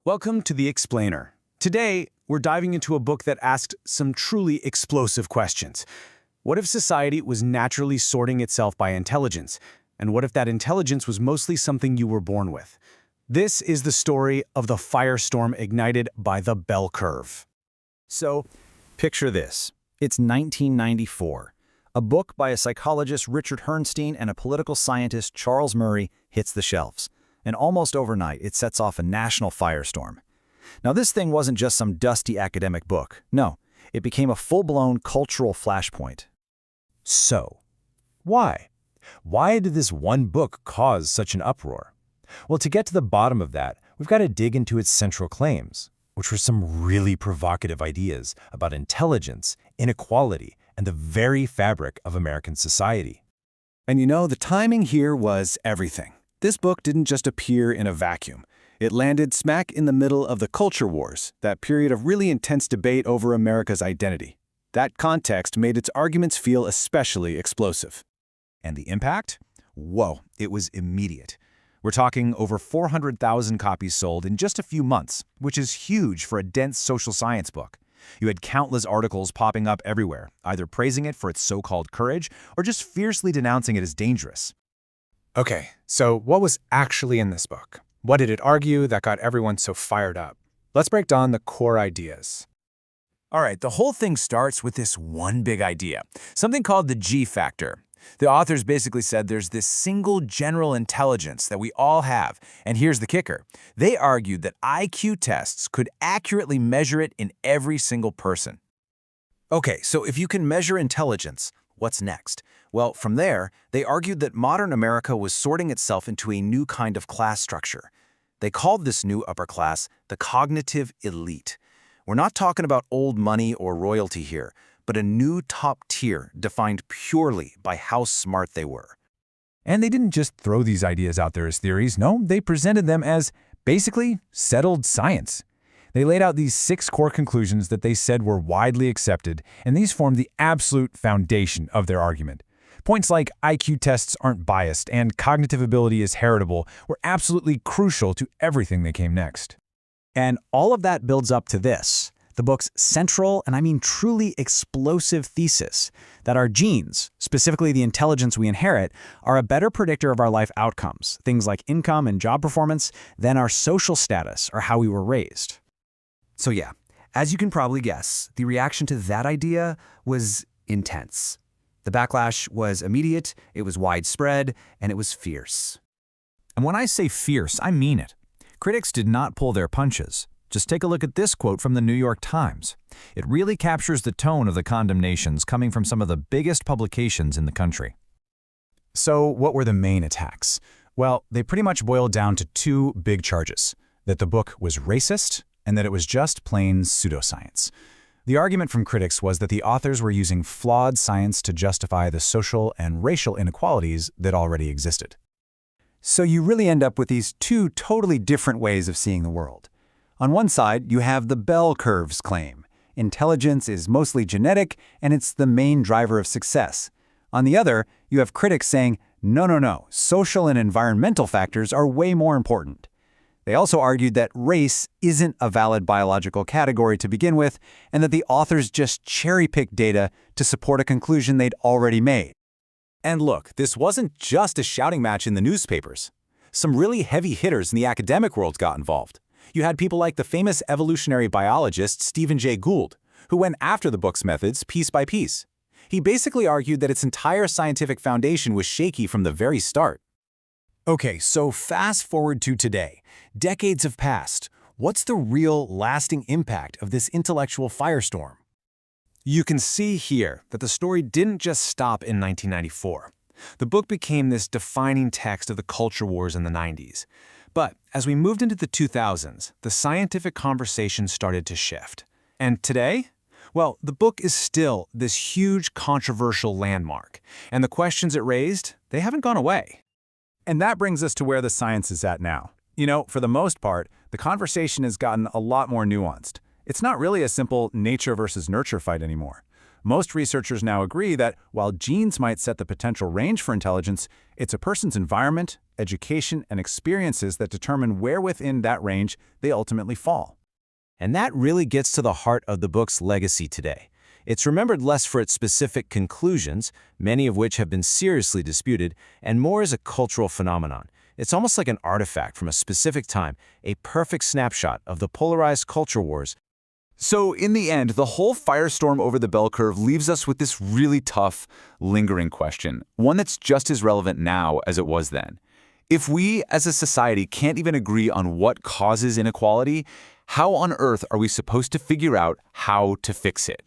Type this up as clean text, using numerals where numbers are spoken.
Welcome to The Explainer. Today, we're diving into a book that asked some truly explosive questions. What if society was naturally sorting itself by intelligence? And what if that intelligence was mostly something you were born with? This is the story of the firestorm ignited by the bell curve. So, picture this. It's 1994. A book by a psychologist, Richard Herrnstein, and a political scientist, Charles Murray, hits the shelves. And almost overnight, it sets off a national firestorm. Now, this thing wasn't just some dusty academic book. No, it became a full-blown cultural flashpoint. So, why? Why did this one book cause such an uproar? Well, to get to the bottom of that, we've got to dig into its central claims, which were some really provocative ideas about intelligence, inequality, and the very fabric of American society. And you know, the timing here was everything. This book didn't just appear in a vacuum. It landed smack in the middle of the culture wars, that period of really intense debate over America's identity. That context made its arguments feel especially explosive. And the impact? Whoa, it was immediate. We're talking over 400,000 copies sold in just a few months, which is huge for a dense social science book. You had countless articles popping up everywhere, either praising it for its so-called courage or just fiercely denouncing it as dangerous. Okay, so what was actually in this book? What did it argue that got everyone so fired up? Let's break down the core ideas. All right, the whole thing starts with this one big idea, something called the G factor. The authors basically said there's this single general intelligence that we all have, and here's the kicker. They argued that IQ tests could accurately measure it in every single person. Okay, so if you can measure intelligence, what's next? Well, from there, they argued that modern America was sorting itself into a new kind of class structure. They called this new upper class the cognitive elite. We're not talking about old money or royalty here, but a new top tier defined purely by how smart they were. And they didn't just throw these ideas out there as theories. No, they presented them as basically settled science. They laid out these 6 core conclusions that they said were widely accepted, and these formed the absolute foundation of their argument. Points like IQ tests aren't biased and cognitive ability is heritable were absolutely crucial to everything that came next. And all of that builds up to this, the book's central, and I mean truly explosive thesis, that our genes, specifically the intelligence we inherit, are a better predictor of our life outcomes, things like income and job performance, than our social status or how we were raised. So yeah, as you can probably guess, the reaction to that idea was intense. The backlash was immediate, it was widespread, and it was fierce. And when I say fierce, I mean it. Critics did not pull their punches. Just take a look at this quote from the New York Times. It really captures the tone of the condemnations coming from some of the biggest publications in the country. So what were the main attacks? Well, they pretty much boiled down to 2 big charges, that the book was racist and that it was just plain pseudoscience. The argument from critics was that the authors were using flawed science to justify the social and racial inequalities that already existed. So you really end up with these 2 totally different ways of seeing the world. On one side, you have the bell curves claim. Intelligence is mostly genetic, and it's the main driver of success. On the other, you have critics saying, no, social and environmental factors are way more important. They also argued that race isn't a valid biological category to begin with, and that the authors just cherry-picked data to support a conclusion they'd already made. And look, this wasn't just a shouting match in the newspapers. Some really heavy hitters in the academic world got involved. You had people like the famous evolutionary biologist Stephen Jay Gould, who went after the book's methods piece by piece. He basically argued that its entire scientific foundation was shaky from the very start. Okay, so fast forward to today. Decades have passed. What's the real, lasting impact of this intellectual firestorm? You can see here that the story didn't just stop in 1994. The book became this defining text of the culture wars in the 90s. But as we moved into the 2000s, the scientific conversation started to shift. And today? Well, the book is still this huge controversial landmark, and the questions it raised, they haven't gone away. And that brings us to where the science is at now. You know, for the most part, the conversation has gotten a lot more nuanced. It's not really a simple nature versus nurture fight anymore. Most researchers now agree that while genes might set the potential range for intelligence, it's a person's environment, education, and experiences that determine where within that range they ultimately fall. And that really gets to the heart of the book's legacy today. It's remembered less for its specific conclusions, many of which have been seriously disputed, and more as a cultural phenomenon. It's almost like an artifact from a specific time, a perfect snapshot of the polarized culture wars. So in the end, the whole firestorm over the bell curve leaves us with this really tough, lingering question, one that's just as relevant now as it was then. If we, as a society, can't even agree on what causes inequality, how on earth are we supposed to figure out how to fix it?